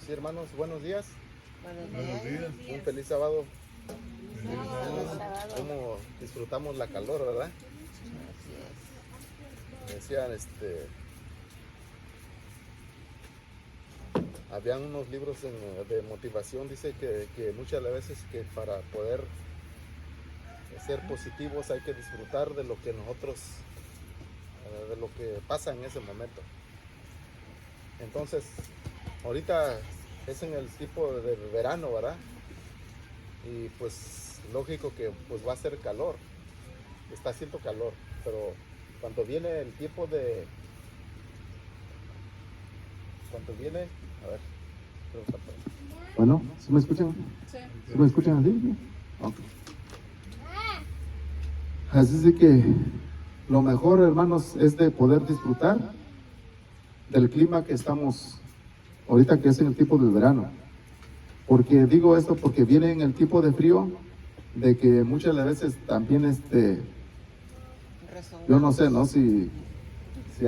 Sí, hermanos, buenos días. Buenos días. Un feliz sábado. Feliz sábado. Cómo disfrutamos la calor, ¿verdad? Así Decían, habían unos libros de motivación, dice que muchas veces que para poder ser positivos hay que disfrutar de lo que nosotros, de lo que pasa en ese momento. Entonces, ahorita es en el tipo de verano, ¿verdad? Y pues lógico que pues va a ser calor, está haciendo calor, pero cuando viene el tiempo de... Cuando viene... A ver, creo que está por ahí. Bueno, ¿sí me escuchan? Sí. ¿Sí me escuchan así? Ok. Así es de que lo mejor, hermanos, es de poder disfrutar del clima que estamos ahorita, que es en el tipo del verano. Porque digo esto porque viene en el tipo de frío, de que muchas veces también yo no sé, ¿no? Si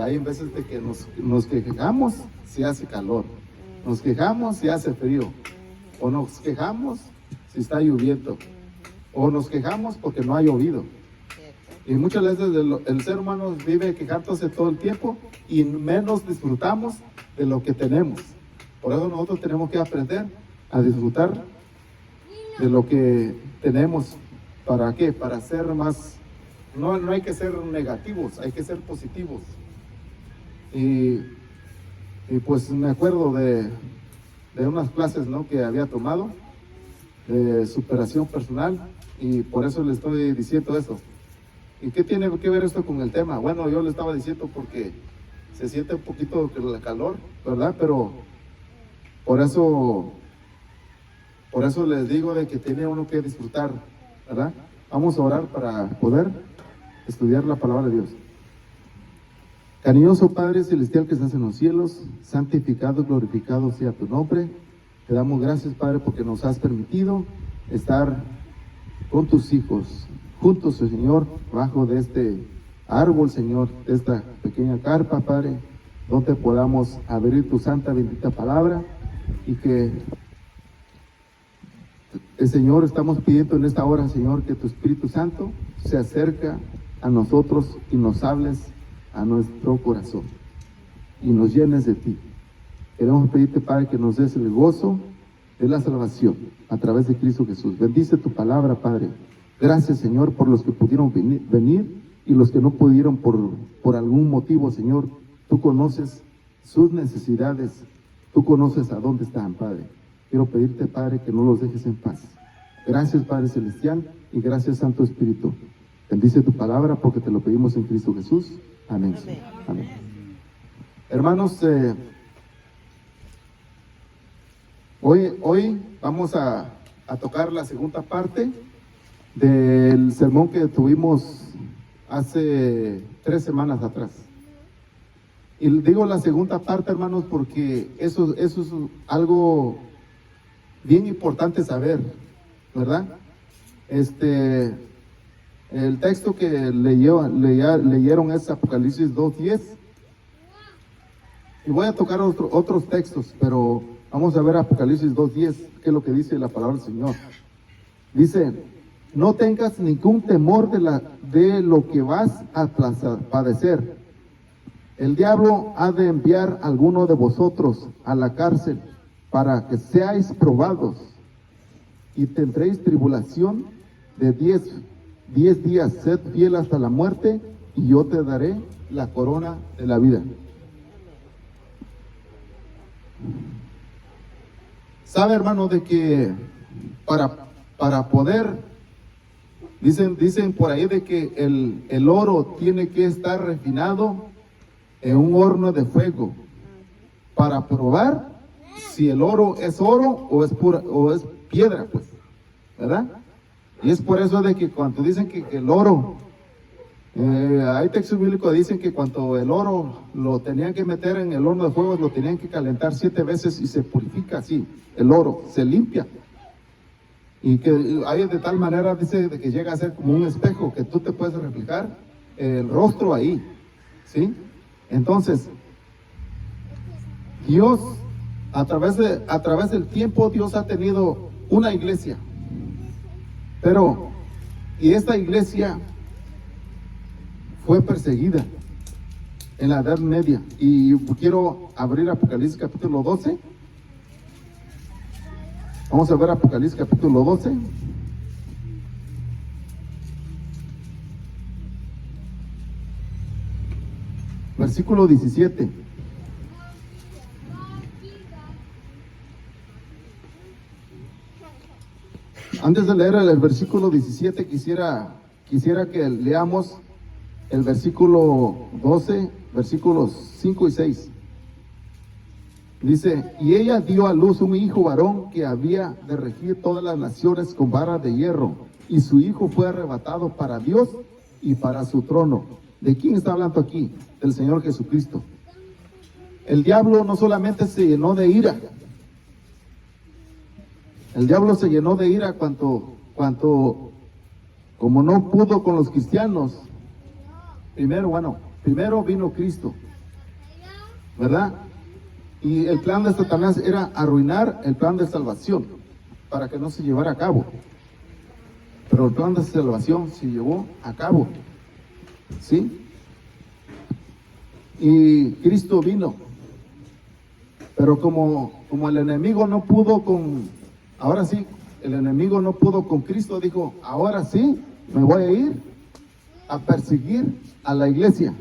hay veces de que nos quejamos si hace calor, nos quejamos si hace frío, o nos quejamos si está lloviendo, o nos quejamos porque no ha llovido. Y muchas veces el ser humano vive quejándose todo el tiempo y menos disfrutamos de lo que tenemos. Por eso nosotros tenemos que aprender a disfrutar de lo que tenemos. ¿Para qué? Para ser más... No hay que ser negativos, hay que ser positivos. Y pues me acuerdo de unas clases, ¿no?, que había tomado de superación personal, y por eso le estoy diciendo esto. ¿Y qué tiene que ver esto con el tema? Bueno, yo le estaba diciendo porque se siente un poquito el calor, ¿verdad? Pero por eso les digo de que tiene uno que disfrutar, ¿verdad? Vamos a orar para poder estudiar la palabra de Dios. Cariñoso Padre Celestial que estás en los cielos, santificado y glorificado sea tu nombre. Te damos gracias, Padre, porque nos has permitido estar con tus hijos, juntos, Señor, bajo de este árbol, Señor, de esta pequeña carpa, Padre, donde podamos abrir tu santa bendita palabra, y que Señor, estamos pidiendo en esta hora, Señor, que tu Espíritu Santo se acerque a nosotros y nos hables a nuestro corazón y nos llenes de ti. Queremos pedirte, Padre, que nos des el gozo de la salvación a través de Cristo Jesús. Bendice tu palabra, Padre. Gracias, Señor, por los que pudieron venir y los que no pudieron por algún motivo, Señor. Tú conoces sus necesidades, tú conoces a dónde están, Padre. Quiero pedirte, Padre, que no los dejes en paz. Gracias, Padre Celestial, y gracias, Santo Espíritu. Bendice tu palabra porque te lo pedimos en Cristo Jesús. Amén. Amén. Amén. Hermanos, hoy vamos a tocar la segunda parte del sermón que tuvimos hace 3 semanas atrás. Y digo la segunda parte, hermanos, porque eso es algo bien importante saber, ¿verdad? El texto que leyeron es Apocalipsis 2:10. Y voy a tocar otros textos, pero vamos a ver Apocalipsis 2:10, que es lo que dice la palabra del Señor. Dice: no tengas ningún temor de lo que vas a padecer. El diablo ha de enviar a alguno de vosotros a la cárcel para que seáis probados, y tendréis tribulación de 10 días. Sed fiel hasta la muerte, y yo te daré la corona de la vida. Sabe, hermano, de que para poder, dicen por ahí de que el oro tiene que estar refinado en un horno de fuego para probar si el oro es oro o es pura o es piedra, pues, ¿verdad? Y es por eso de que cuando dicen que el oro, hay textos bíblicos que dicen que cuando el oro lo tenían que meter en el horno de fuego, lo tenían que calentar 7 veces y se purifica así, el oro, se limpia. Y que hay de tal manera, dice, de que llega a ser como un espejo, que tú te puedes reflejar el rostro ahí, ¿sí? Entonces, Dios A través del tiempo Dios ha tenido una iglesia. Y esta iglesia fue perseguida en la Edad Media. Y quiero abrir Apocalipsis capítulo 12. Vamos a ver Apocalipsis capítulo 12. Versículo 17. Antes de leer el versículo 17, quisiera que leamos el versículo 12, versículos 5 y 6. Dice, y ella dio a luz un hijo varón que había de regir todas las naciones con vara de hierro, y su hijo fue arrebatado para Dios y para su trono. ¿De quién está hablando aquí? Del Señor Jesucristo. El diablo no solamente se llenó de ira, el diablo se llenó de ira como no pudo con los cristianos. Primero vino Cristo, ¿verdad? Y el plan de Satanás era arruinar el plan de salvación para que no se llevara a cabo. Pero el plan de salvación se llevó a cabo, ¿sí? Y Cristo vino. Pero como el enemigo no pudo el enemigo no pudo con Cristo, dijo, ahora sí, me voy a ir a perseguir a la iglesia.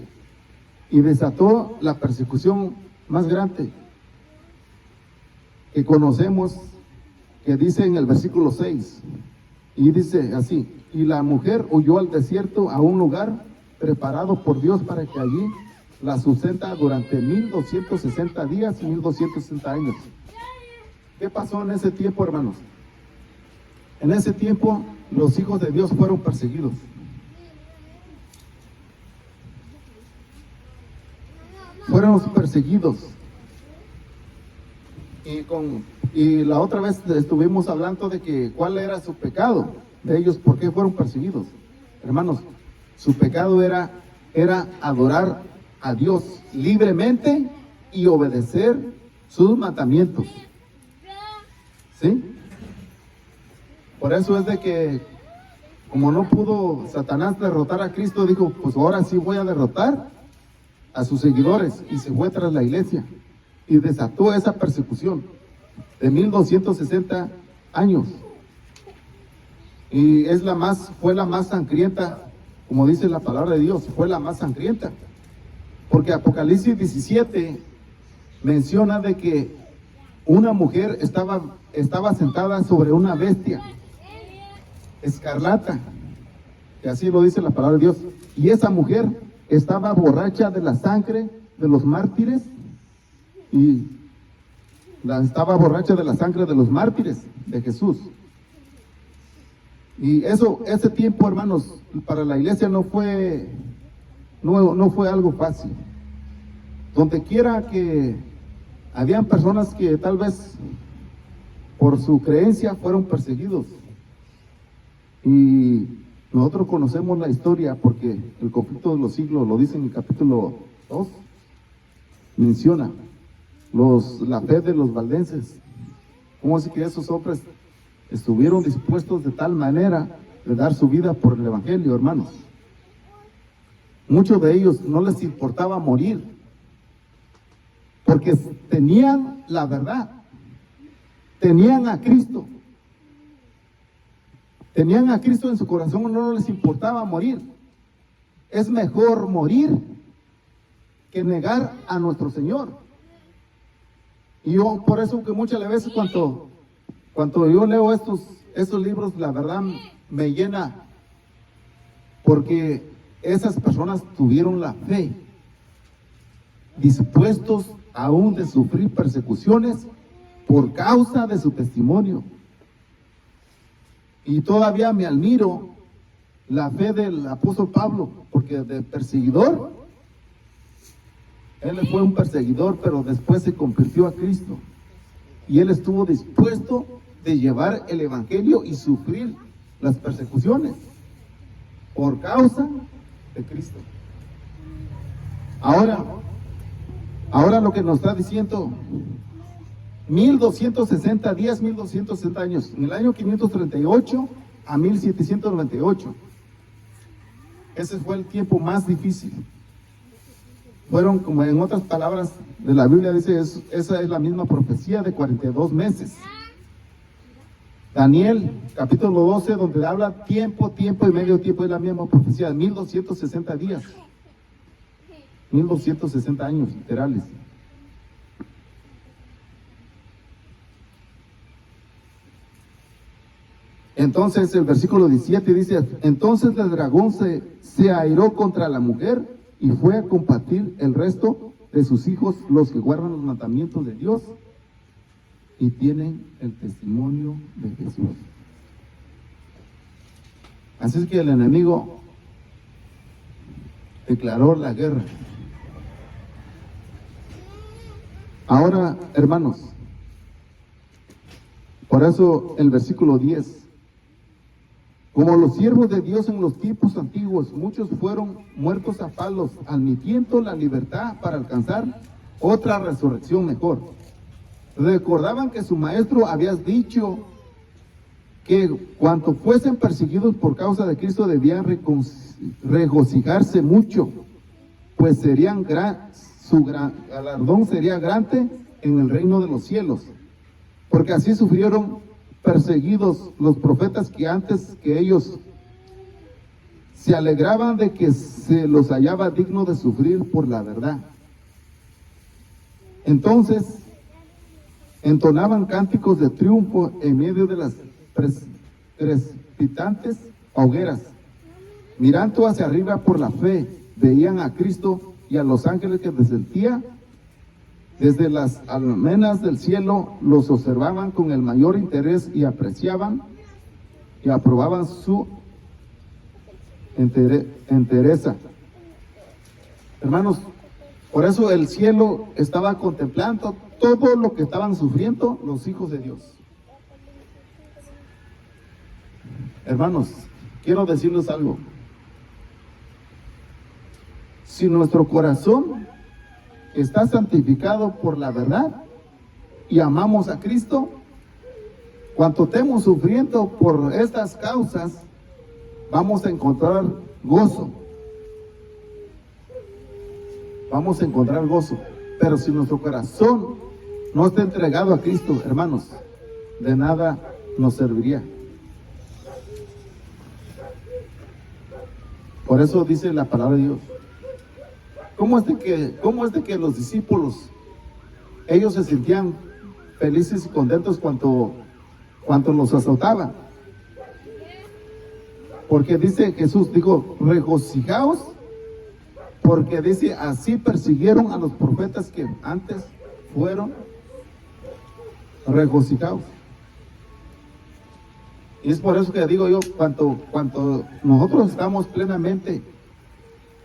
Y desató la persecución más grande que conocemos, que dice en el versículo 6, y dice así, y la mujer huyó al desierto a un lugar preparado por Dios para que allí la sustenta durante 1260 días y 1260 años. ¿Qué pasó en ese tiempo, hermanos? En ese tiempo los hijos de Dios fueron perseguidos. Fueron perseguidos. Y la otra vez estuvimos hablando de que cuál era su pecado de ellos, por qué fueron perseguidos. Hermanos, su pecado era adorar a Dios libremente y obedecer sus mandamientos. ¿Sí? Por eso es de que, como no pudo Satanás derrotar a Cristo, dijo, pues ahora sí voy a derrotar a sus seguidores, y se fue tras la iglesia y desató esa persecución de 1260 años. Y fue la más sangrienta, como dice la palabra de Dios, fue la más sangrienta. Porque Apocalipsis 17 menciona de que una mujer estaba sentada sobre una bestia escarlata, que así lo dice la palabra de Dios, y esa mujer estaba borracha de la sangre de los mártires, estaba borracha de la sangre de los mártires de Jesús. Y ese tiempo, hermanos, para la iglesia no fue algo fácil. Donde quiera que habían personas que tal vez por su creencia fueron perseguidos. Y nosotros conocemos la historia porque el conflicto de los siglos lo dice en el capítulo 2. Menciona la fe de los valdenses. ¿Cómo así que esos hombres estuvieron dispuestos de tal manera de dar su vida por el evangelio, hermanos? Muchos de ellos no les importaba morir porque tenían la verdad, tenían a Cristo. Tenían a Cristo en su corazón, no les importaba morir. Es mejor morir que negar a nuestro Señor. Y yo, por eso que muchas veces cuando yo leo estos libros, la verdad me llena, porque esas personas tuvieron la fe, dispuestos aún de sufrir persecuciones por causa de su testimonio. Y todavía me admiro la fe del apóstol Pablo, porque de perseguidor, él fue un perseguidor, pero después se convirtió a Cristo. Y él estuvo dispuesto de llevar el evangelio y sufrir las persecuciones por causa de Cristo. Ahora lo que nos está diciendo 1260 días, 1260 años. En el año 538 a 1798. Ese fue el tiempo más difícil. Fueron, como en otras palabras de la Biblia dice, esa es la misma profecía de 42 meses. Daniel, capítulo 12, donde habla tiempo y medio tiempo, es la misma profecía, de 1260 días. 1260 años, literales. Entonces el versículo 17 dice, entonces el dragón se airó contra la mujer y fue a combatir el resto de sus hijos, los que guardan los mandamientos de Dios y tienen el testimonio de Jesús. Así es que el enemigo declaró la guerra. Ahora, hermanos, por eso el versículo 10, como los siervos de Dios en los tiempos antiguos, muchos fueron muertos a palos, admitiendo la libertad para alcanzar otra resurrección mejor. Recordaban que su maestro había dicho que cuanto fuesen perseguidos por causa de Cristo debían regocijarse mucho, pues su gran galardón sería grande en el reino de los cielos, porque así sufrieron perseguidos los profetas que antes que ellos se alegraban de que se los hallaba digno de sufrir por la verdad. Entonces entonaban cánticos de triunfo en medio de las crepitantes hogueras. Mirando hacia arriba por la fe, veían a Cristo y a los ángeles que descendían desde las almenas del cielo. Los observaban con el mayor interés y apreciaban y aprobaban su entereza. Hermanos, por eso el cielo estaba contemplando todo lo que estaban sufriendo los hijos de Dios. Hermanos, quiero decirles algo. Si nuestro corazón está santificado por la verdad y amamos a Cristo, cuanto estemos sufriendo por estas causas, vamos a encontrar gozo. Vamos a encontrar gozo. Pero si nuestro corazón no está entregado a Cristo, hermanos, de nada nos serviría. Por eso dice la palabra de Dios. ¿Cómo es de que los discípulos, ellos se sentían felices y contentos cuando los azotaban? Porque dice Jesús, dijo, regocijaos, porque dice, así persiguieron a los profetas que antes fueron regocijados. Y es por eso que digo yo, cuanto nosotros estamos plenamente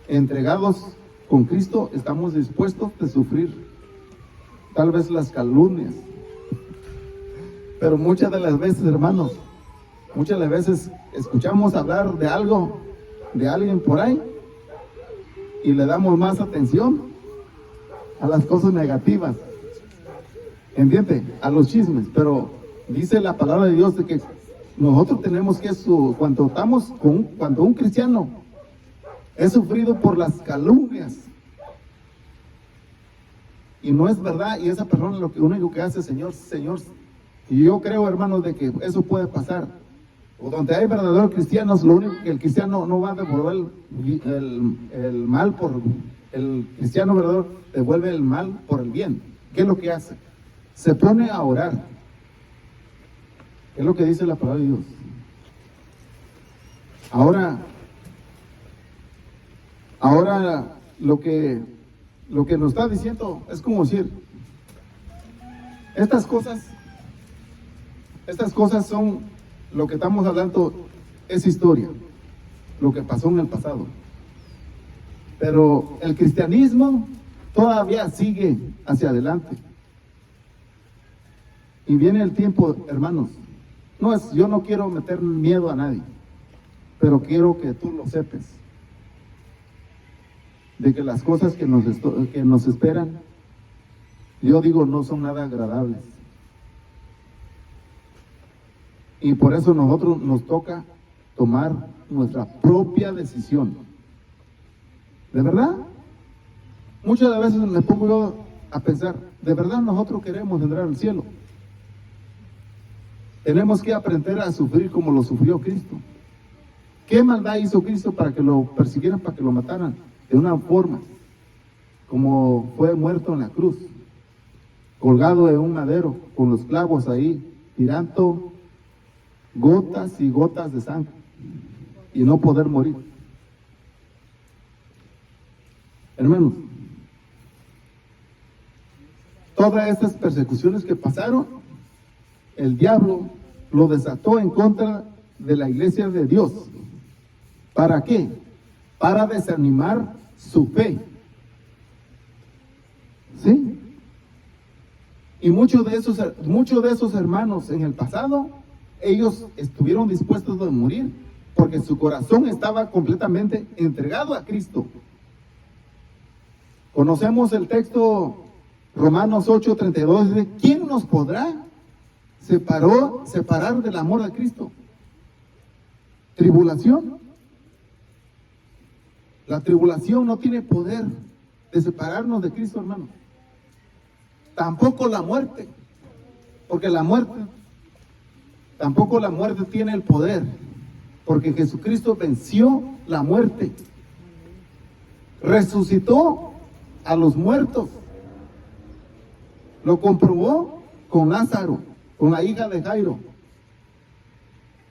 entregados con Cristo, estamos dispuestos a sufrir tal vez las calumnias. Pero muchas de las veces, hermanos, muchas de las veces escuchamos hablar de algo, de alguien por ahí, y le damos más atención a las cosas negativas, ¿entiende? A los chismes. Pero dice la palabra de Dios de que nosotros tenemos que, cuando un cristiano es sufrido por las calumnias y no es verdad, y esa persona lo único que hace, Señor, y yo creo, hermanos, de que eso puede pasar. O donde hay verdaderos cristianos, lo único que el cristiano no va a devolver el mal el cristiano verdadero devuelve el mal por el bien. ¿Qué es lo que hace? Se pone a orar. Es lo que dice la palabra de Dios. Ahora lo que nos está diciendo es como decir, estas cosas son, lo que estamos hablando es historia, lo que pasó en el pasado. Pero el cristianismo todavía sigue hacia adelante. Y viene el tiempo, hermanos. Yo no quiero meter miedo a nadie, pero quiero que tú lo sepas, de que las cosas que nos esperan, yo digo, no son nada agradables. Y por eso nosotros nos toca tomar nuestra propia decisión. ¿De verdad? Muchas veces me pongo yo a pensar, ¿de verdad nosotros queremos entrar al cielo? Tenemos que aprender a sufrir como lo sufrió Cristo. ¿Qué maldad hizo Cristo para que lo persiguieran, para que lo mataran? De una forma, como fue muerto en la cruz, colgado en un madero, con los clavos ahí, tirando gotas y gotas de sangre, y no poder morir. Hermanos, todas estas persecuciones que pasaron, el diablo lo desató en contra de la iglesia de Dios. ¿Para qué? Para desanimar su fe. ¿Sí? Y muchos de esos hermanos en el pasado, ellos estuvieron dispuestos a morir porque su corazón estaba completamente entregado a Cristo. Conocemos el texto Romanos 8:32, dice, ¿quién nos podrá separar del amor de Cristo? ¿Tribulación? La tribulación no tiene poder de separarnos de Cristo, hermano. Tampoco la muerte, porque tampoco la muerte tiene el poder, porque Jesucristo venció la muerte, resucitó a los muertos, lo comprobó con Lázaro, con la hija de Jairo.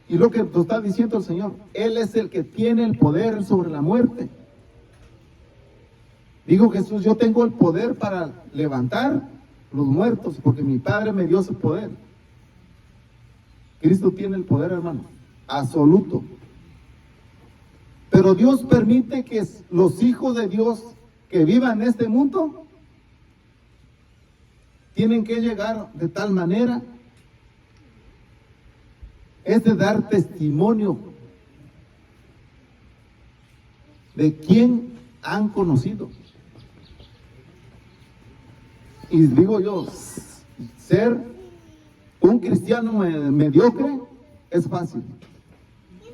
Y lo que nos está diciendo el Señor, Él es el que tiene el poder sobre la muerte. Dijo Jesús, yo tengo el poder para levantar los muertos, porque mi Padre me dio ese poder. Cristo tiene el poder, hermano, absoluto. Pero Dios permite que los hijos de Dios que vivan en este mundo tienen que llegar de tal manera, es de dar testimonio de quién han conocido. Y digo yo, ser un cristiano mediocre es fácil,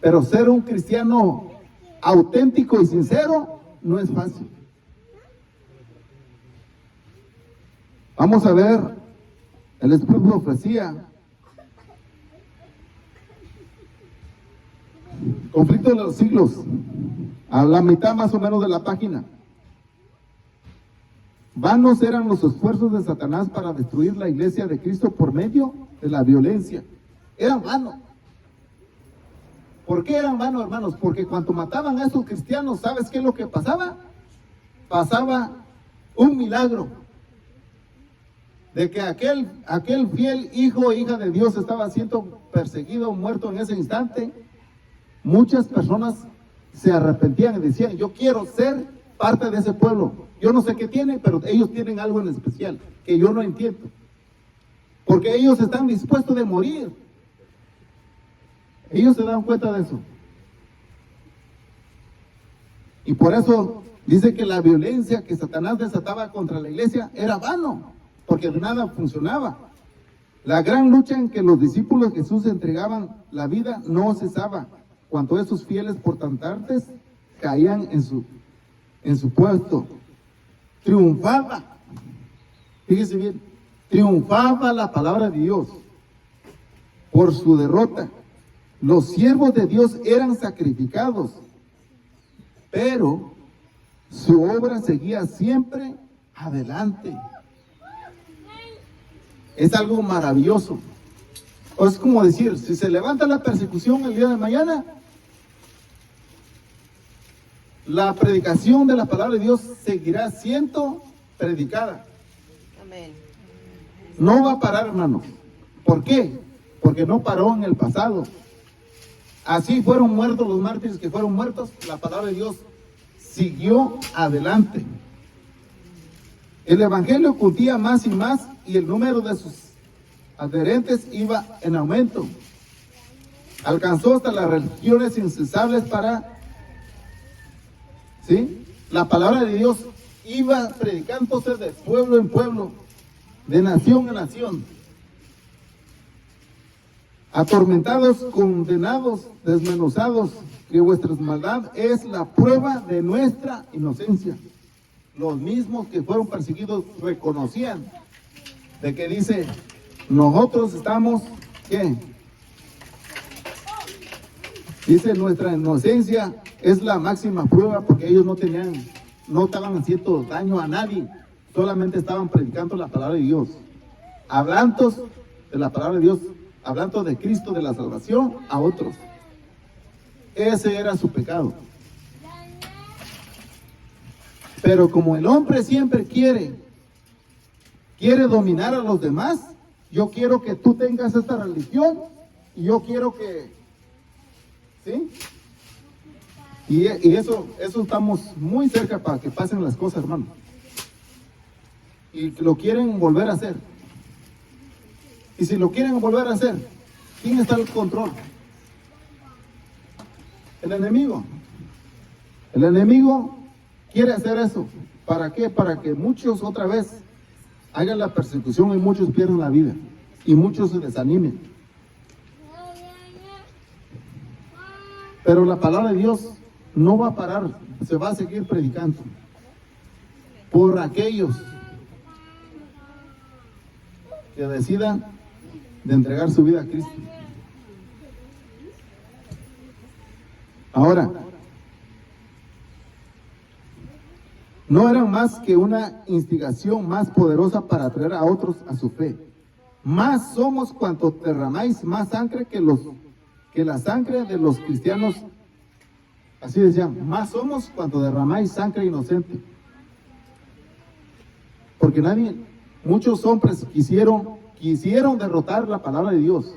pero ser un cristiano auténtico y sincero no es fácil. Vamos a ver, el Espíritu ofrecía Conflicto de los siglos, a la mitad más o menos de la página. Vanos eran los esfuerzos de Satanás para destruir la iglesia de Cristo por medio de la violencia. Eran vanos. ¿Por qué eran vanos, hermanos? Porque cuando mataban a esos cristianos, ¿sabes qué es lo que pasaba? Pasaba un milagro de que aquel fiel hijo e hija de Dios estaba siendo perseguido o muerto en ese instante. Muchas personas se arrepentían y decían, yo quiero ser parte de ese pueblo. Yo no sé qué tiene, pero ellos tienen algo en especial que yo no entiendo. Porque ellos están dispuestos de morir. Ellos se dan cuenta de eso. Y por eso dice que la violencia que Satanás desataba contra la iglesia era vano, porque de nada funcionaba. La gran lucha en que los discípulos de Jesús entregaban la vida no cesaba. Cuando esos fieles portantes caían en su puesto, triunfaba, fíjese bien, triunfaba la palabra de Dios por su derrota. Los siervos de Dios eran sacrificados, pero su obra seguía siempre adelante. Es algo maravilloso. Es como decir, si se levanta la persecución el día de mañana, la predicación de la palabra de Dios seguirá siendo predicada. Amén. No va a parar, hermanos. ¿Por qué? Porque no paró en el pasado. Así fueron muertos los mártires que fueron muertos, la palabra de Dios siguió adelante. El evangelio cundía más y más y el número de sus adherentes iba en aumento. Alcanzó hasta las religiones incesables ¿sí? La palabra de Dios iba predicándose de pueblo en pueblo, de nación en nación. atormentados, condenados, desmenuzados, que vuestra maldad es la prueba de nuestra inocencia. Los mismos que fueron perseguidos reconocían de que dice, nosotros estamos, ¿qué? Dice, nuestra inocencia es la máxima prueba, porque ellos no estaban haciendo daño a nadie, solamente estaban predicando la palabra de Dios, hablando de la palabra de Dios, hablando de Cristo, de la salvación a otros. Ese era su pecado. Pero como el hombre siempre quiere dominar a los demás, yo quiero que tú tengas esta religión y yo quiero que, ¿sí? Y eso estamos muy cerca para que pasen las cosas, hermano. Y lo quieren volver a hacer. Y si lo quieren volver a hacer, ¿quién está al control? El enemigo. El enemigo quiere hacer eso. ¿Para qué? Para que muchos otra vez hagan la persecución y muchos pierdan la vida. Y muchos se desanimen. Pero la palabra de Dios no va a parar, se va a seguir predicando por aquellos que decidan de entregar su vida a Cristo. Ahora, no eran más que una instigación más poderosa para atraer a otros a su fe. Más somos cuanto derramáis más sangre que la sangre de los cristianos. Así decían, más somos cuando derramáis sangre inocente. Porque muchos hombres quisieron derrotar la palabra de Dios.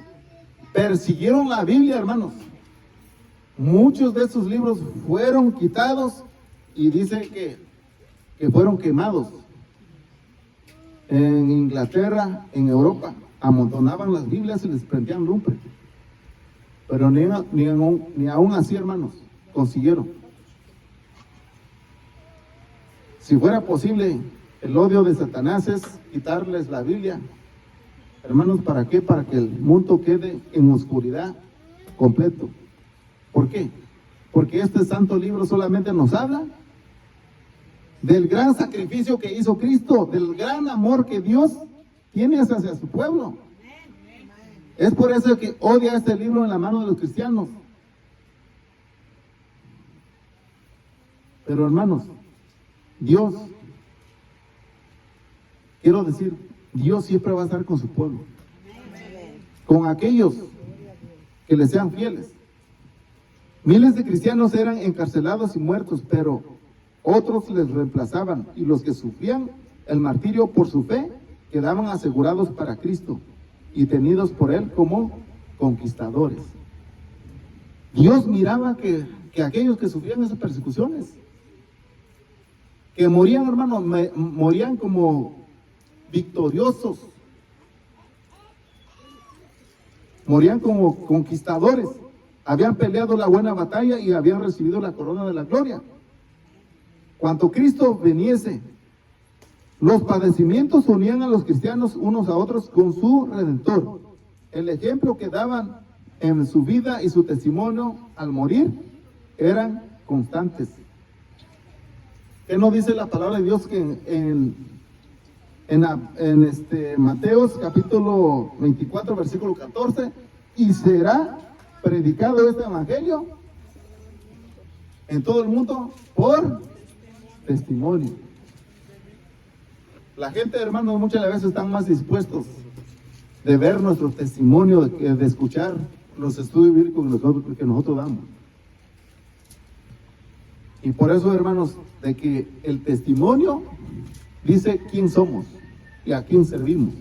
Persiguieron la Biblia, hermanos. Muchos de esos libros fueron quitados y dice que fueron quemados. En Inglaterra, en Europa, amontonaban las Biblias y les prendían lumbre. Pero ni aún así, hermanos, consiguieron. Si fuera posible, el odio de Satanás es quitarles la Biblia. Hermanos, ¿para qué? Para que el mundo quede en oscuridad completo. ¿Por qué? Porque este santo libro solamente nos habla del gran sacrificio que hizo Cristo, del gran amor que Dios tiene hacia su pueblo. Es por eso que odia este libro en la mano de los cristianos. Pero hermanos, Dios, quiero decir, Dios siempre va a estar con su pueblo, con aquellos que le sean fieles. Miles de cristianos eran encarcelados y muertos, pero otros les reemplazaban, y los que sufrían el martirio por su fe quedaban asegurados para Cristo y tenidos por Él como conquistadores. Dios miraba que aquellos que sufrían esas persecuciones, que morían, hermanos, morían como victoriosos, morían como conquistadores, habían peleado la buena batalla y habían recibido la corona de la gloria. Cuando Cristo viniese, los padecimientos unían a los cristianos unos a otros con su Redentor. El ejemplo que daban en su vida y su testimonio al morir eran constantes. ¿Qué nos dice la palabra de Dios? Que en Mateos capítulo 24 versículo 14, y será predicado este evangelio en todo el mundo por testimonio. La gente, hermanos, muchas veces están más dispuestos de ver nuestro testimonio de escuchar los estudios bíblicos que nosotros damos. Y por eso, hermanos, de que el testimonio dice quién somos y a quién servimos.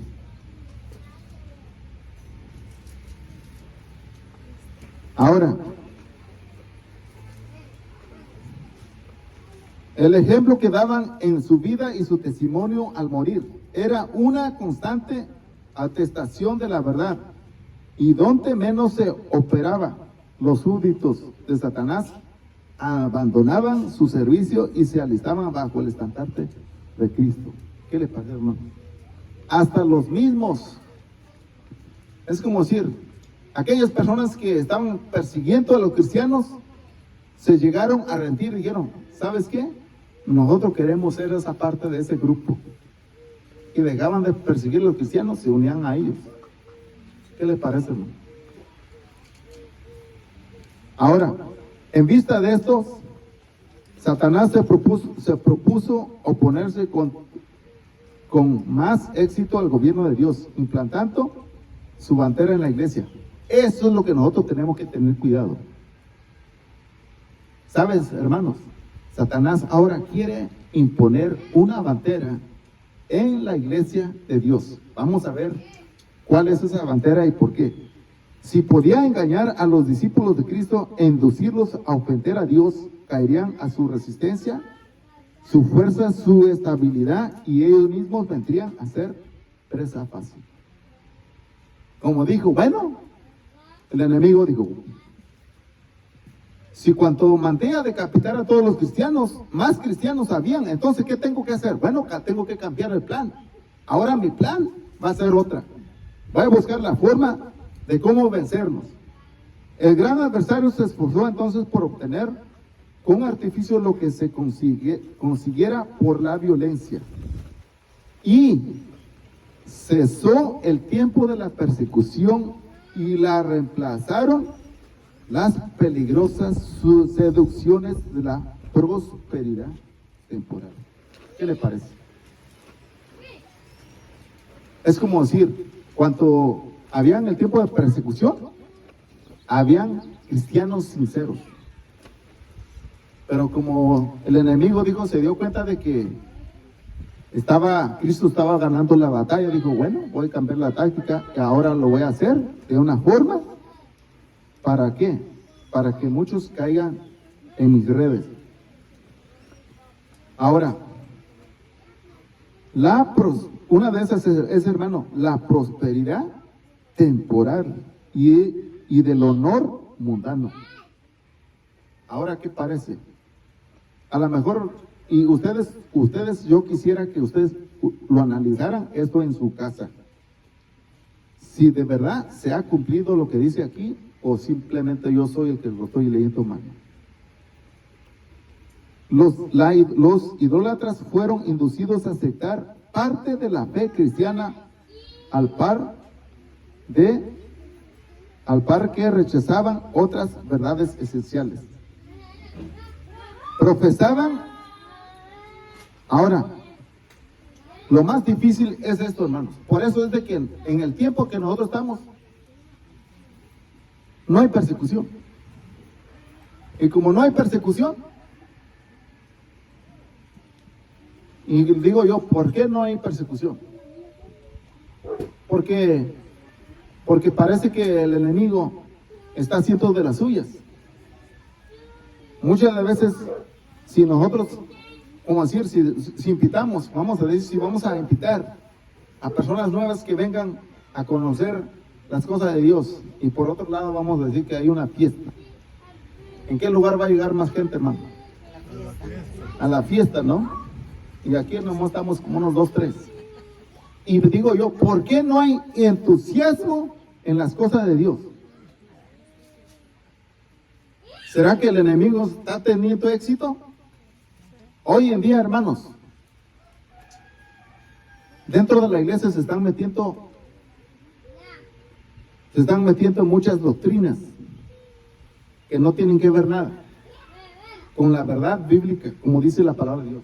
Ahora, el ejemplo que daban en su vida y su testimonio al morir era una constante atestación de la verdad, y donde menos se operaba, los súbditos de Satanás abandonaban su servicio y se alistaban bajo el estandarte de Cristo. ¿Qué le parece, hermano? Hasta los mismos, es como decir, aquellas personas que estaban persiguiendo a los cristianos se llegaron a rendir y dijeron, ¿sabes qué? Nosotros queremos ser esa parte de ese grupo. Y dejaban de perseguir a los cristianos, se unían a ellos. ¿Qué les parece, hermano? Ahora, en vista de esto, Satanás se propuso oponerse con más éxito al gobierno de Dios, implantando su bandera en la iglesia. Eso es lo que nosotros tenemos que tener cuidado. ¿Sabes, hermanos? Satanás ahora quiere imponer una bandera en la iglesia de Dios. Vamos a ver cuál es esa bandera y por qué. Si podía engañar a los discípulos de Cristo e inducirlos a ofender a Dios, caerían a su resistencia, su fuerza, su estabilidad, y ellos mismos vendrían a ser presa fácil. Como dijo, bueno, el enemigo dijo, si cuanto mandé a decapitar a todos los cristianos, más cristianos habían, entonces ¿qué tengo que hacer? Bueno, tengo que cambiar el plan. Ahora mi plan va a ser otra. Voy a buscar la forma de cómo vencernos. El gran adversario se esforzó entonces por obtener con artificio lo que se consiguiera por la violencia. Y cesó el tiempo de la persecución y la reemplazaron las peligrosas seducciones de la prosperidad temporal. ¿Qué le parece? Es como decir, cuando había en el tiempo de persecución, habían cristianos sinceros. Pero como el enemigo dijo, se dio cuenta de que Cristo estaba ganando la batalla, dijo, bueno, voy a cambiar la táctica y ahora lo voy a hacer de una forma. ¿Para qué? Para que muchos caigan en mis redes. Ahora, una de esas es, hermano, la prosperidad temporal y del honor mundano. Ahora, ¿qué parece? A lo mejor, y ustedes, yo quisiera que ustedes lo analizaran esto en su casa. Si de verdad se ha cumplido lo que dice aquí, o simplemente yo soy el que lo estoy leyendo mal. Los idólatras fueron inducidos a aceptar parte de la fe cristiana al par que rechazaban otras verdades esenciales. Profesaban. Ahora, lo más difícil es esto, hermanos. Por eso es de que en el tiempo que nosotros estamos, no hay persecución. Y como no hay persecución, y digo yo, ¿por qué no hay persecución? Porque parece que el enemigo está haciendo de las suyas. Muchas de las veces, si nosotros, como decir, si invitamos, vamos a decir, si vamos a invitar a personas nuevas que vengan a conocer las cosas de Dios, y por otro lado vamos a decir que hay una fiesta, ¿en qué lugar va a llegar más gente, hermano? A la fiesta, ¿no? Y aquí nomás estamos como unos 2, 3. Y digo yo, ¿por qué no hay entusiasmo en las cosas de Dios? ¿Será que el enemigo está teniendo éxito? Hoy en día, hermanos, dentro de la iglesia se están metiendo muchas doctrinas que no tienen que ver nada con la verdad bíblica, como dice la palabra de Dios.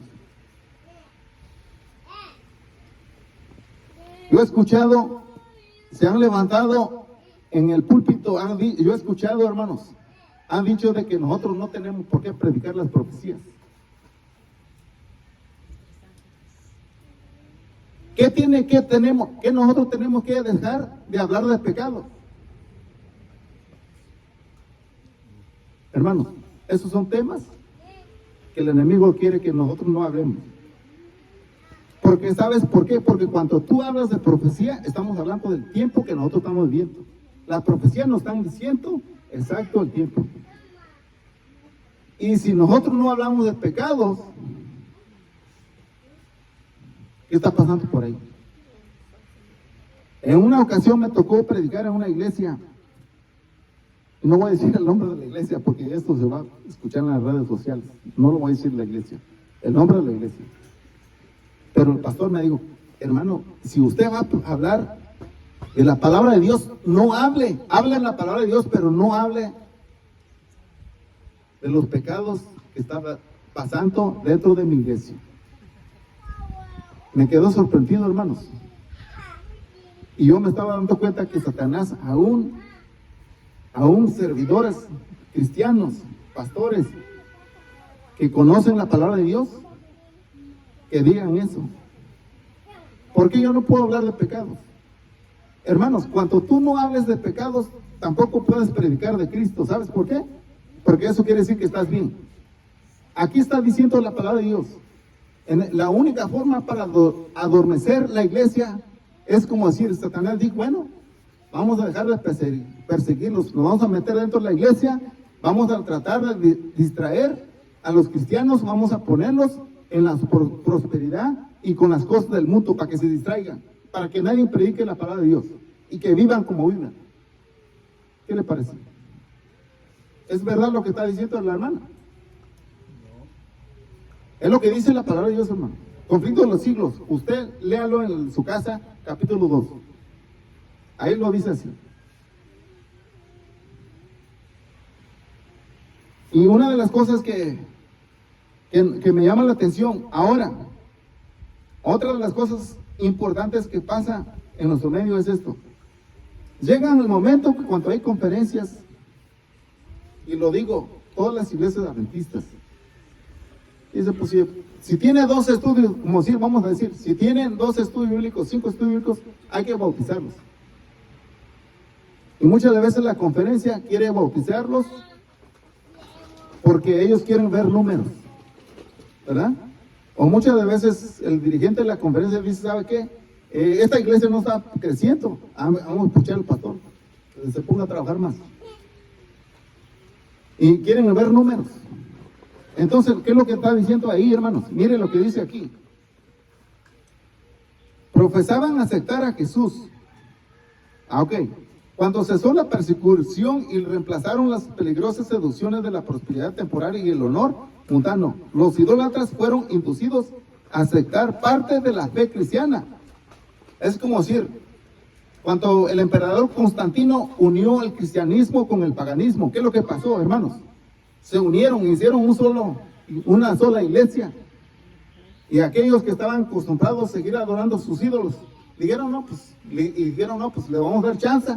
Yo he escuchado, se han levantado en el púlpito, yo he escuchado, hermanos, han dicho de que nosotros no tenemos por qué predicar las profecías. ¿Qué nosotros tenemos que dejar de hablar de pecado? Hermanos, esos son temas que el enemigo quiere que nosotros no hablemos. Porque ¿sabes por qué? Porque cuando tú hablas de profecía, estamos hablando del tiempo que nosotros estamos viviendo. Las profecías nos están diciendo exacto el tiempo. Y si nosotros no hablamos de pecados, ¿qué está pasando por ahí? En una ocasión me tocó predicar en una iglesia No voy a decir el nombre de la iglesia porque esto se va a escuchar en las redes sociales. No lo voy a decir la iglesia, el nombre de la iglesia. Pero el pastor me dijo, hermano, si usted va a hablar de la palabra de Dios, no hable en la palabra de Dios, pero no hable de los pecados que estaba pasando dentro de mi iglesia. Me quedó sorprendido, hermanos. Y yo me estaba dando cuenta que Satanás aún servidores cristianos, pastores, que conocen la palabra de Dios, que digan eso. ¿Por qué yo no puedo hablar de pecados? Hermanos, cuando tú no hables de pecados, tampoco puedes predicar de Cristo. ¿Sabes por qué? Porque eso quiere decir que estás bien. Aquí está diciendo la palabra de Dios. La única forma para adormecer la iglesia es como decir, Satanás dijo, bueno, vamos a dejar de perseguirlos, nos vamos a meter dentro de la iglesia, vamos a tratar de distraer a los cristianos, vamos a ponerlos en la prosperidad y con las cosas del mundo para que se distraigan, para que nadie predique la palabra de Dios y que vivan como vivan. ¿Qué le parece? ¿Es verdad lo que está diciendo la hermana? Es lo que dice la palabra de Dios, hermano. Conflicto de los siglos. Usted léalo en su casa, capítulo 2. Ahí lo dice así. Y una de las cosas que me llama la atención ahora, otra de las cosas importantes que pasa en nuestro medio es esto. Llega el momento que cuando hay conferencias, y lo digo, todas las iglesias adventistas, dice, pues si tiene 2 estudios, como si vamos a decir, si tienen 2 estudios bíblicos, 5 estudios bíblicos, hay que bautizarlos. Y muchas veces la conferencia quiere bautizarlos porque ellos quieren ver números, ¿verdad? O muchas de veces el dirigente de la conferencia dice, ¿sabe qué? Esta iglesia no está creciendo, vamos a escuchar al pastor, que se ponga a trabajar más. Y quieren ver números. Entonces, ¿qué es lo que está diciendo ahí, hermanos? Miren lo que dice aquí. Profesaban aceptar a Jesús. Ok. Cuando cesó la persecución y reemplazaron las peligrosas seducciones de la prosperidad temporal y el honor mundano, los idólatras fueron inducidos a aceptar parte de la fe cristiana. Es como decir, cuando el emperador Constantino unió el cristianismo con el paganismo, ¿qué es lo que pasó, hermanos? Se unieron, hicieron una sola iglesia. Y aquellos que estaban acostumbrados a seguir adorando a sus ídolos, dijeron, no, pues le vamos a dar chance.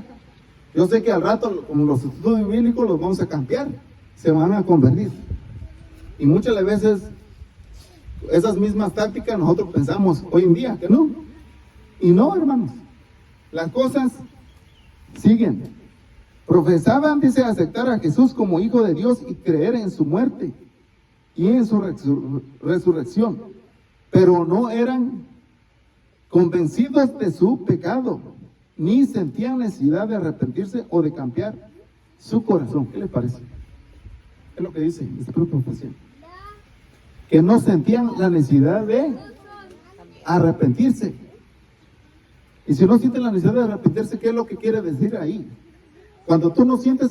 Yo sé que al rato, como los estudios bíblicos, los vamos a cambiar, se van a convertir. Y muchas veces, esas mismas tácticas nosotros pensamos hoy en día que no. Y no, hermanos, las cosas siguen. Profesaban, dice, aceptar a Jesús como Hijo de Dios y creer en su muerte y en su resurrección, pero no eran convencidos de su pecado, ni sentían necesidad de arrepentirse o de cambiar su corazón. ¿Qué les parece? Es lo que dice esta profesión. Que no sentían la necesidad de arrepentirse. Y si no sienten la necesidad de arrepentirse, ¿qué es lo que quiere decir ahí? Cuando tú no sientes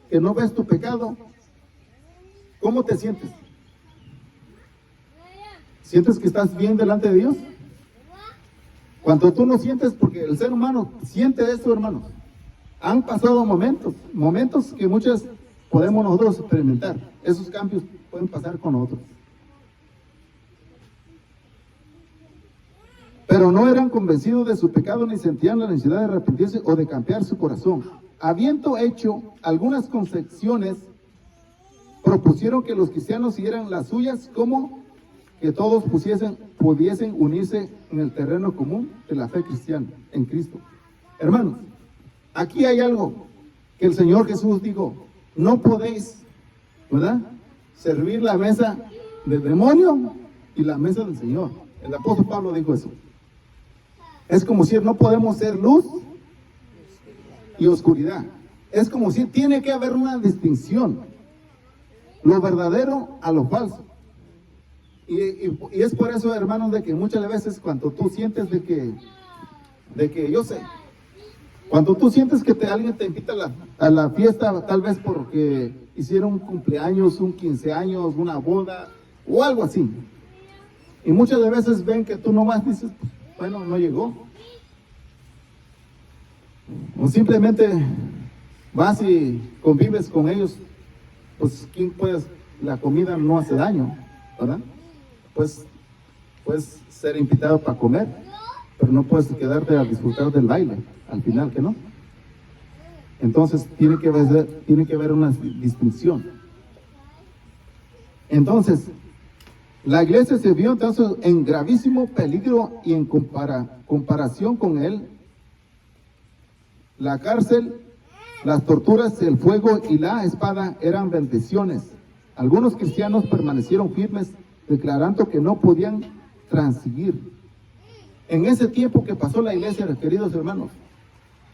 que no ves tu pecado, ¿cómo te sientes? ¿Sientes que estás bien delante de Dios? Cuando tú no sientes, porque el ser humano siente esto, hermanos. Han pasado momentos que muchas podemos nosotros experimentar. Esos cambios pueden pasar con nosotros. Pero no eran convencidos de su pecado ni sentían la necesidad de arrepentirse o de cambiar su corazón. Habiendo hecho algunas concesiones, propusieron que los cristianos siguieran las suyas, como que todos pudiesen unirse en el terreno común de la fe cristiana en Cristo. Hermanos, aquí hay algo que el Señor Jesús dijo: no podéis, ¿verdad?, servir la mesa del demonio y la mesa del Señor. El apóstol Pablo dijo eso. Es como si no podemos ser luz y oscuridad. Es como si tiene que haber una distinción, lo verdadero a lo falso. Y es por eso, hermanos, de que muchas veces cuando tú sientes de que yo sé, Cuando tú sientes que alguien te invita a la fiesta, tal vez porque hicieron un cumpleaños, un 15 años, una boda o algo así. Y muchas de veces ven que tú nomás dices, bueno, no llegó. O simplemente vas y convives con ellos, pues quién puede, la comida no hace daño, ¿verdad? Pues puedes ser invitado para comer, pero no puedes quedarte a disfrutar del baile, al final que no. Entonces tiene que haber una distinción. Entonces, la iglesia se vio entonces en gravísimo peligro y en comparación con él, la cárcel, las torturas, el fuego y la espada eran bendiciones. Algunos cristianos permanecieron firmes, declarando que no podían transigir. En ese tiempo que pasó la iglesia, queridos hermanos,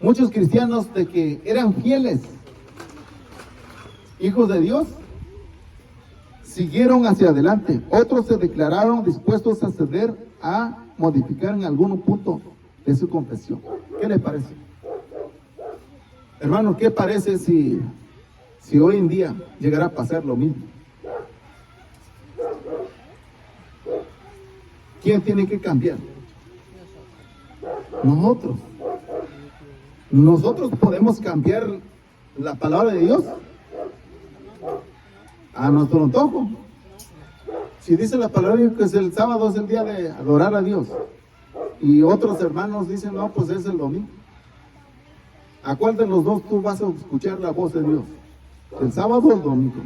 muchos cristianos de que eran fieles, hijos de Dios, siguieron hacia adelante. Otros se declararon dispuestos a ceder, a modificar en algún punto de su confesión. ¿Qué les parece? Hermano, ¿qué parece si hoy en día llegara a pasar lo mismo? ¿Quién tiene que cambiar? Nosotros. Nosotros podemos cambiar la palabra de Dios a nuestro antojo. Si dice la palabra de Dios que el sábado es el día de adorar a Dios, y otros hermanos dicen, no, pues es el domingo. ¿A cuál de los dos tú vas a escuchar la voz de Dios? ¿El sábado o el domingo?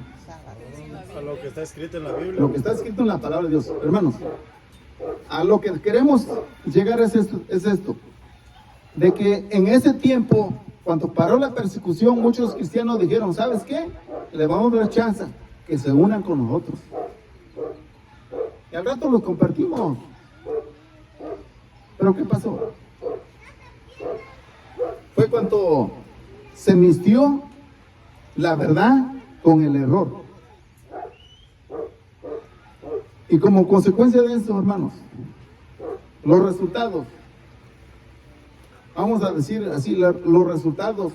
A lo que está escrito en la Biblia. Lo que está escrito en la palabra de Dios. Hermanos, a lo que queremos llegar es esto, de que en ese tiempo, cuando paró la persecución, muchos cristianos dijeron, ¿sabes qué? Le vamos a dar chance que se unan con nosotros. Y al rato los compartimos. ¿Pero qué pasó? Fue cuando se mezcló la verdad con el error. Y como consecuencia de eso, hermanos, los resultados, vamos a decir así, los resultados,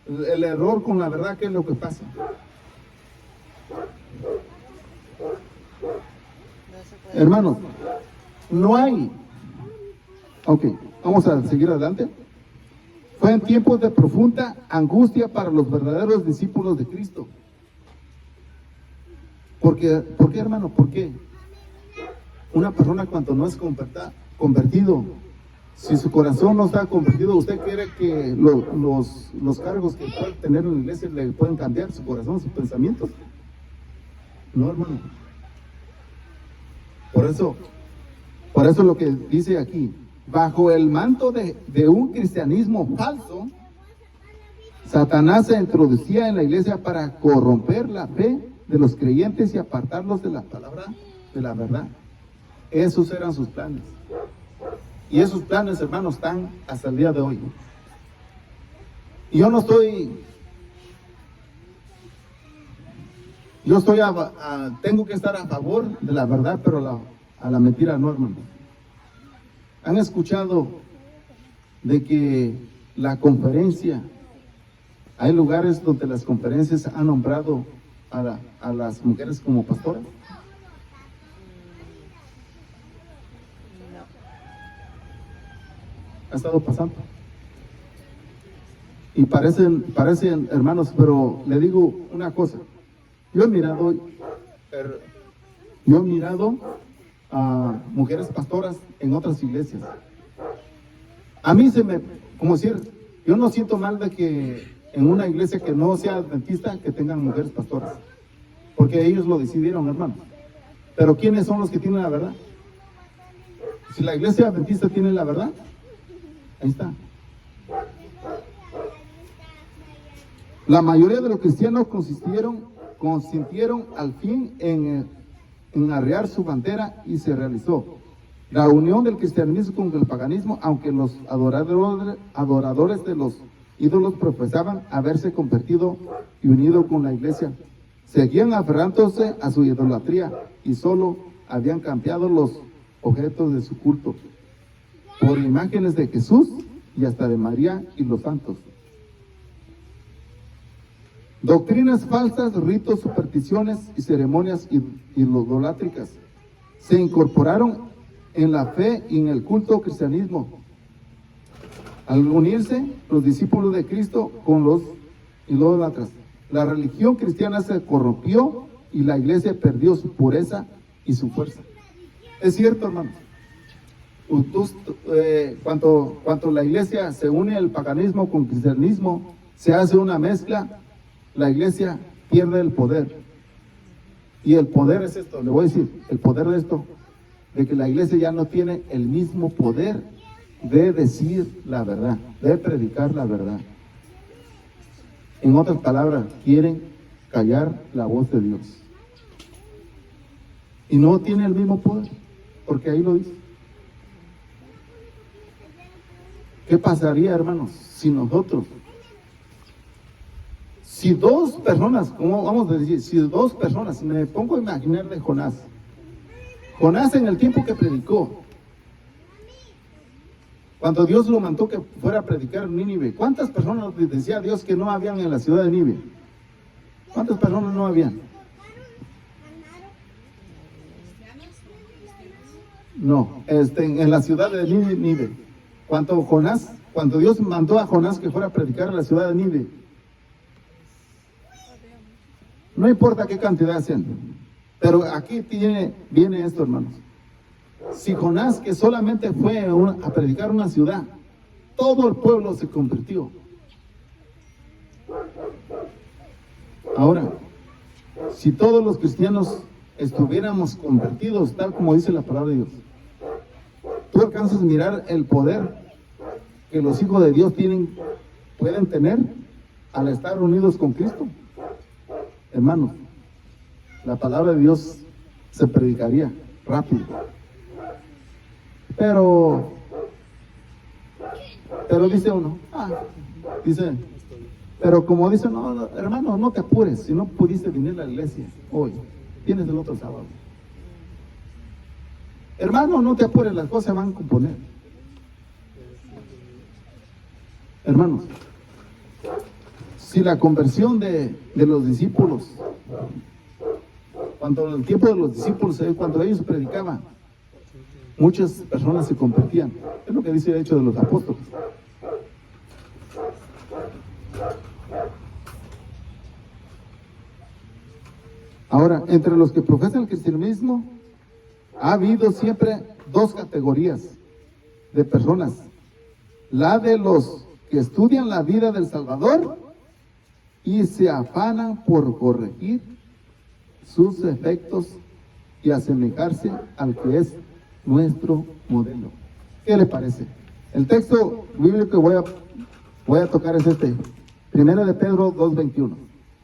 el error con la verdad, ¿qué es lo que pasa? Hermanos, no hay. Ok, vamos a seguir adelante. Fue en tiempos de profunda angustia para los verdaderos discípulos de Cristo. ¿Por qué, hermano? ¿Por qué? Una persona cuando no es convertido, si su corazón no está convertido, ¿usted cree que los cargos que puede tener en la iglesia le pueden cambiar su corazón, sus pensamientos? No, hermano. Por eso lo que dice aquí, bajo el manto de un cristianismo falso, Satanás se introducía en la iglesia para corromper la fe de los creyentes y apartarlos de la palabra de la verdad. Esos eran sus planes. Y esos planes, hermanos, están hasta el día de hoy. Y tengo que estar a favor de la verdad, pero a la mentira no, hermano. ¿Han escuchado de que la conferencia, hay lugares donde las conferencias han nombrado a las mujeres como pastoras? Ha estado pasando. Y parecen hermanos, pero le digo una cosa. Yo he mirado a mujeres pastoras en otras iglesias. A mí como decir, yo no siento mal de que en una iglesia que no sea adventista que tengan mujeres pastoras, porque ellos lo decidieron, hermano. Pero ¿quiénes son los que tienen la verdad? Si la iglesia adventista tiene la verdad, ahí está. La mayoría de los cristianos consintieron al fin en arrear su bandera y se realizó la unión del cristianismo con el paganismo, aunque los adoradores de los ídolos profesaban haberse convertido y unido con la iglesia. Seguían aferrándose a su idolatría y solo habían cambiado los objetos de su culto por imágenes de Jesús y hasta de María y los santos. Doctrinas falsas, ritos, supersticiones y ceremonias idolátricas se incorporaron en la fe y en el culto cristianismo. Al unirse los discípulos de Cristo con los idólatras, la religión cristiana se corrompió y la iglesia perdió su pureza y su fuerza. Es cierto, hermano. Cuando la iglesia se une al paganismo con cristianismo, se hace una mezcla, la iglesia pierde el poder. Y el poder es esto, le voy a decir, el poder de esto, de que la iglesia ya no tiene el mismo poder de decir la verdad, de predicar la verdad. En otras palabras, quieren callar la voz de Dios. Y no tiene el mismo poder, porque ahí lo dice. ¿Qué pasaría, hermanos, si nosotros, si dos personas, ¿cómo vamos a decir? Si dos personas, si me pongo a imaginar de Jonás en el tiempo que predicó, cuando Dios lo mandó que fuera a predicar en Nínive, ¿cuántas personas decía Dios que no habían en la ciudad de Nínive? ¿Cuántas personas no habían? No, en la ciudad de Nínive. Cuando Dios mandó a Jonás que fuera a predicar en la ciudad de Nínive, no importa qué cantidad sean, pero aquí viene esto, hermanos. Si Jonás, que solamente fue a predicar una ciudad, todo el pueblo se convirtió. Ahora, si todos los cristianos estuviéramos convertidos, tal como dice la palabra de Dios, tú alcanzas a mirar el poder que los hijos de Dios pueden tener al estar unidos con Cristo. Hermanos, la palabra de Dios se predicaría rápido. Pero dice uno, pero como dice, no, hermano, no te apures, si no pudiste venir a la iglesia hoy, tienes el otro sábado. Hermano, no te apures, las cosas se van a componer. Hermanos, si la conversión de los discípulos, cuando en el tiempo de los discípulos, cuando ellos predicaban, muchas personas se convertían. Es lo que dice el Hecho de los Apóstoles. Ahora, entre los que profesan el cristianismo, ha habido siempre dos categorías de personas. La de los que estudian la vida del Salvador y se afanan por corregir sus efectos y asemejarse al que es nuestro modelo. ¿Qué le parece? El texto bíblico que voy a tocar es este, 1 de Pedro 2:21.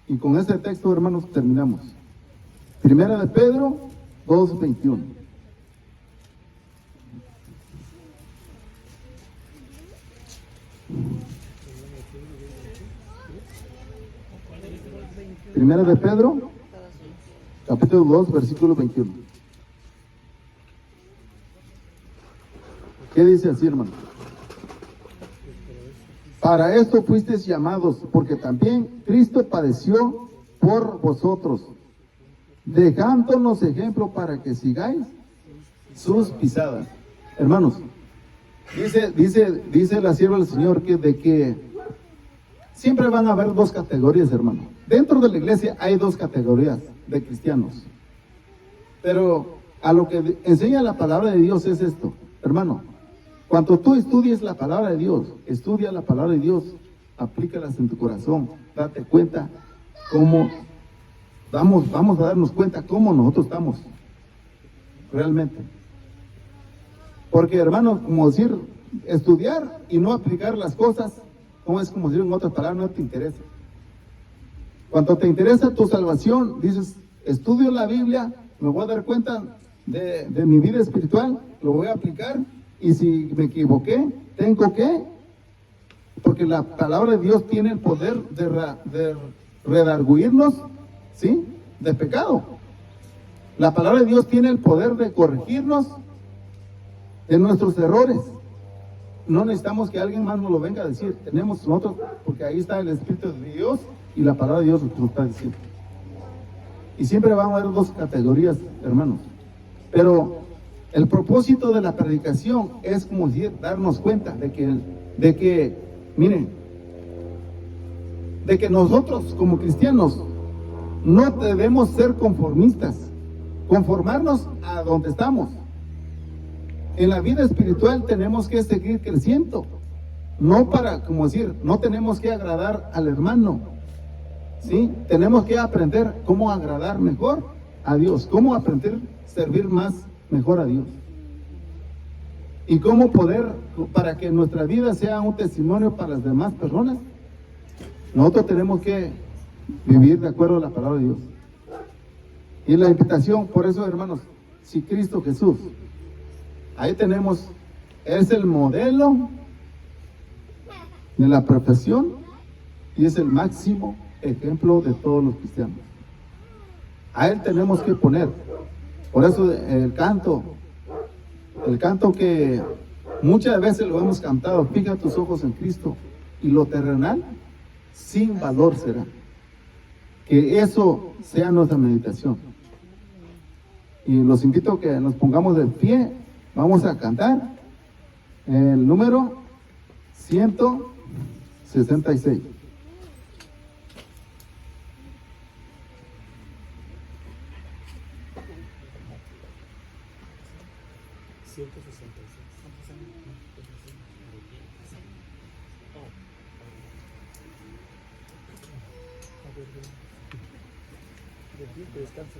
Y con este texto, hermanos, terminamos. 1 de Pedro 2:21. Primera de Pedro, capítulo 2, versículo 21. ¿Qué dice así, hermano? Para esto fuisteis llamados, porque también Cristo padeció por vosotros, dejándonos ejemplo para que sigáis sus pisadas. Hermanos, dice la sierva del Señor que siempre van a haber dos categorías, hermano. Dentro de la iglesia hay dos categorías de cristianos. Pero a lo que enseña la palabra de Dios es esto, hermano. Cuando tú estudies la palabra de Dios, estudia la palabra de Dios, aplícalas en tu corazón, date cuenta cómo vamos a darnos cuenta cómo nosotros estamos realmente. Porque, hermano, como decir, estudiar y no aplicar las cosas, como es como decir en otras palabras, no te interesa. Cuando te interesa tu salvación, dices, estudio la Biblia, me voy a dar cuenta de mi vida espiritual, lo voy a aplicar, y si me equivoqué, tengo que, porque la palabra de Dios tiene el poder de redarguirnos, ¿sí?, de pecado. La palabra de Dios tiene el poder de corregirnos de nuestros errores. no necesitamos que alguien más nos lo venga a decir. Tenemos nosotros, porque ahí está el Espíritu de Dios y la palabra de Dios nos está diciendo. Y siempre vamos a ver dos categorías, hermanos. Pero el propósito de la predicación es como decir, darnos cuenta de que, miren, de que nosotros como cristianos no debemos ser conformistas, conformarnos a donde estamos. En la vida espiritual tenemos que seguir creciendo, no para, como decir, no tenemos que agradar al hermano, ¿sí? Tenemos que aprender cómo agradar mejor a Dios, cómo aprender a servir más mejor a Dios. Y cómo poder, para que nuestra vida sea un testimonio para las demás personas, nosotros tenemos que vivir de acuerdo a la palabra de Dios. Y la invitación, por eso, hermanos, si Cristo Jesús, ahí tenemos, es el modelo de la perfección y es el máximo ejemplo de todos los cristianos. A Él tenemos que poner. Por eso el canto que muchas veces lo hemos cantado, fija tus ojos en Cristo y lo terrenal sin valor será. Que eso sea nuestra meditación. Y los invito a que nos pongamos de pie. Vamos a cantar el número 166. Descansa.